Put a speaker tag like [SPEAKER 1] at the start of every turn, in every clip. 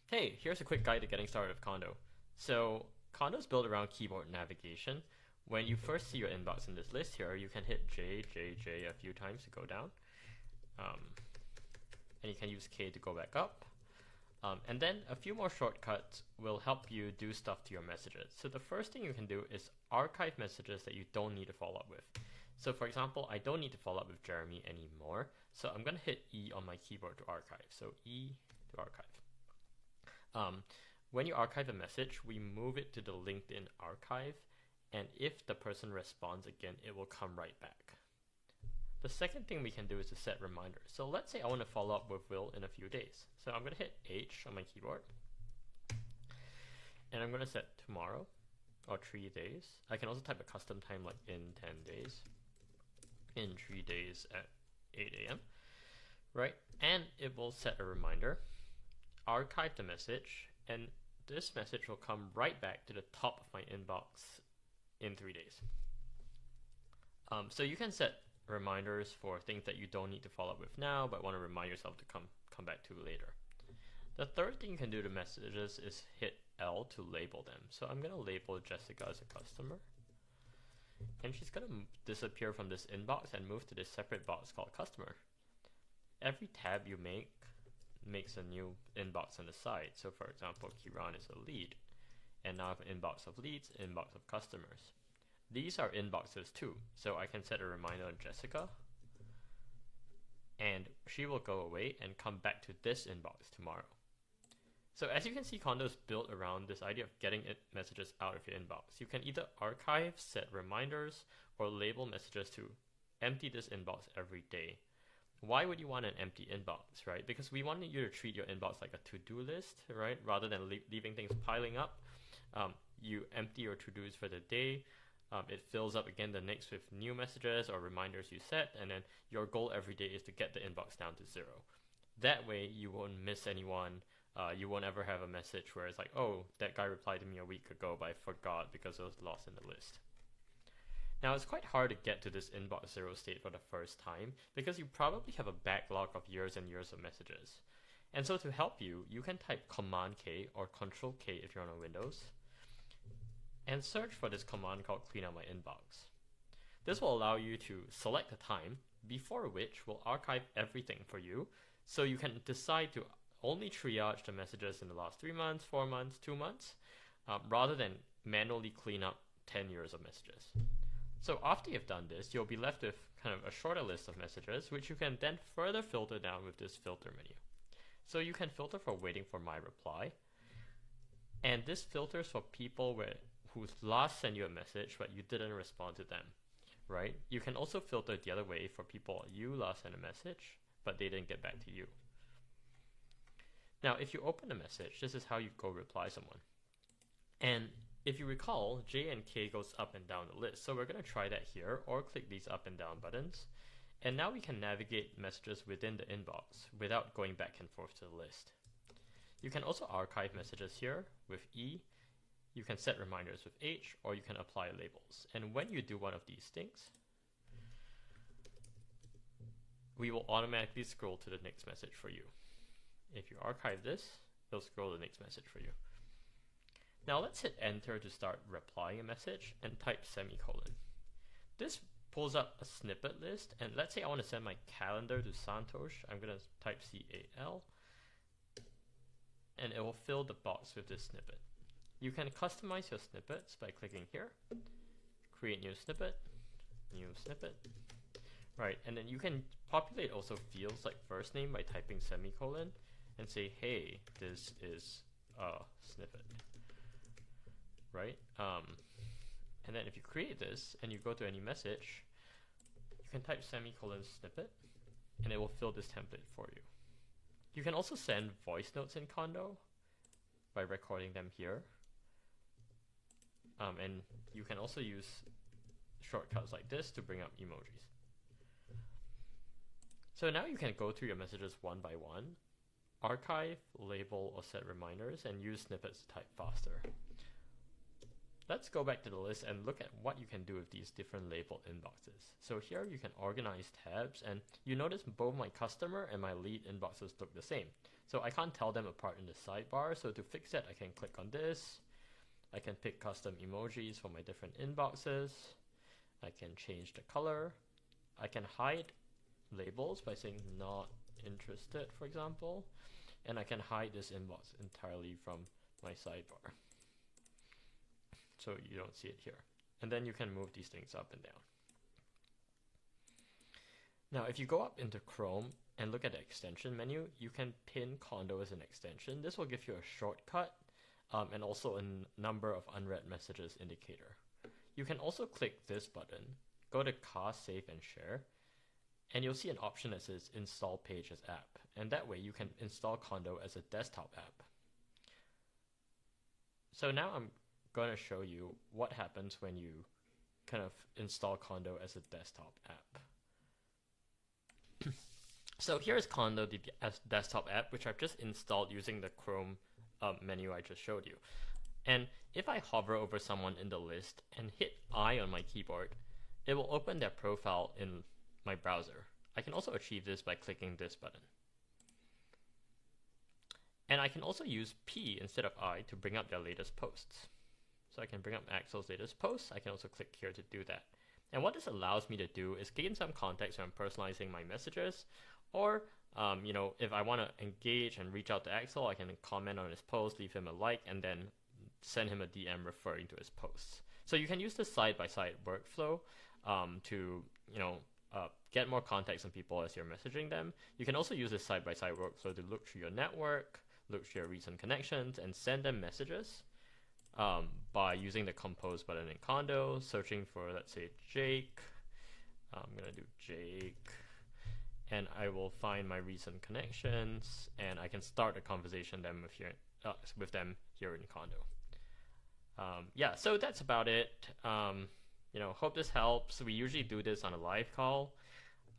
[SPEAKER 1] Hey, here's a quick guide to getting started with Kondo. So, Kondo is built around keyboard navigation. When you first see your inbox in this list here, you can hit J, J, J a few times to go down. Um, and you can use K to go back up. And then a few more shortcuts will help you do stuff to your messages. So the first thing you can do is archive messages that you don't need to follow up with. So for example, I don't need to follow up with Jeremy anymore. So I'm going to hit E on my keyboard to archive. So E to archive. When you archive a message, we move it to the LinkedIn archive, and if the person responds again, it will come right back. The second thing we can do is to set reminders. So let's say I want to follow up with Will in a few days. So I'm going to hit H on my keyboard, and I'm going to set tomorrow or 3 days. I can also type a custom time like in 10 days, in 3 days at 8 a.m. Right? And it will set a reminder, archive the message, and this message will come right back to the top of my inbox in 3 days. So you can set reminders for things that you don't need to follow up with now, but want to remind yourself to come back to later. The third thing you can do to messages is hit L to label them. So I'm going to label Jessica as a customer, and she's going to disappear from this inbox and move to this separate box called customer. Every tab you make makes a new inbox on the side. So for example, Kiran is a lead, and now I have an inbox of leads, inbox of customers. These are inboxes too, so I can set a reminder on Jessica, and she will go away and come back to this inbox tomorrow. So as you can see, Kondo is built around this idea of getting messages out of your inbox. You can either archive, set reminders, or label messages to empty this inbox every day. Why would you want an empty inbox, right? Because we wanted you to treat your inbox like a to-do list, right? Rather than leaving things piling up. You empty your to-dos for the day. It fills up again the next with new messages or reminders you set, and then your goal every day is to get the inbox down to 0. That way you won't miss anyone. You won't ever have a message where it's like, oh, that guy replied to me a week ago, but I forgot because it was lost in the list. Now, it's quite hard to get to this inbox 0 state for the first time because you probably have a backlog of years and years of messages. And so to help you, you can type Command K or Control K if you're on a Windows, and search for this command called clean out my inbox. This will allow you to select a time before which will archive everything for you, so you can decide to only triage the messages in the last 3 months, 4 months, 2 months, rather than manually clean up 10 years of messages. So after you've done this, you'll be left with kind of a shorter list of messages, which you can then further filter down with this filter menu. So you can filter for waiting for my reply, and this filters for people who last sent you a message but you didn't respond to them, right? You can also filter the other way for people you last sent a message but they didn't get back to you. Now, if you open a message, this is how you go reply someone. And if you recall, J and K goes up and down the list. So we're going to try that here, or click these up and down buttons. And now we can navigate messages within the inbox without going back and forth to the list. You can also archive messages here with E. You can set reminders with H, or you can apply labels. And when you do one of these things, we will automatically scroll to the next message for you. If you archive this, it'll scroll to the next message for you. Now let's hit enter to start replying a message and type semicolon. This pulls up a snippet list, and let's say I want to send my calendar to Santosh. I'm going to type CAL, and it will fill the box with this snippet. You can customize your snippets by clicking here, create new snippet, right? And then you can populate also fields like first name by typing semicolon and say, hey, this is a snippet, right? And then if you create this and you go to any message, you can type semicolon snippet and it will fill this template for you. You can also send voice notes in Kondo by recording them here. And you can also use shortcuts like this to bring up emojis. So now you can go through your messages one by one, archive, label, or set reminders, and use snippets to type faster. let's go back to the list and look at what you can do with these different labeled inboxes. So here you can organize tabs, and you notice both my customer and my lead inboxes look the same. So I can't tell them apart in the sidebar, so to fix it, I can click on this. I can pick custom emojis for my different inboxes. I can change the color. I can hide labels by saying not interested, for example. And I can hide this inbox entirely from my sidebar, so you don't see it here. And then you can move these things up and down. Now, if you go up into Chrome and look at the extension menu, you can pin Kondo as an extension. This will give you a shortcut and also a number of unread messages indicator. You can also click this button, go to Cast, Save, and Share, and you'll see an option that says Install Page as App. And that way you can install Kondo as a desktop app. So now I'm going to show you what happens when you kind of install Kondo as a desktop app. So here's Kondo as desktop app, which I've just installed using the Chrome menu I just showed you. And if I hover over someone in the list and hit I on my keyboard, it will open their profile in my browser. I can also achieve this by clicking this button. And I can also use P instead of I to bring up their latest posts. So I can bring up Axel's latest posts. I can also click here to do that. And what this allows me to do is gain some context when I'm personalizing my messages, or if I want to engage and reach out to Axel, I can comment on his post, leave him a like, and then send him a DM referring to his posts. So you can use this side-by-side workflow to get more context on people as you're messaging them. You can also use this side-by-side workflow to look through your network, look through your recent connections, and send them messages by using the compose button in Kondo, searching for, let's say, Jake. I'm going to do Jake, and I will find my recent connections, and I can start a conversation with them here in Kondo. So that's about it. Hope this helps. We usually do this on a live call,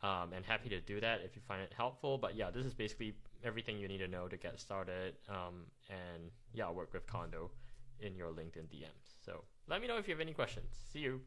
[SPEAKER 1] and happy to do that if you find it helpful. But yeah, this is basically everything you need to know to get started, and work with Kondo in your LinkedIn DMs. So let me know if you have any questions. See you.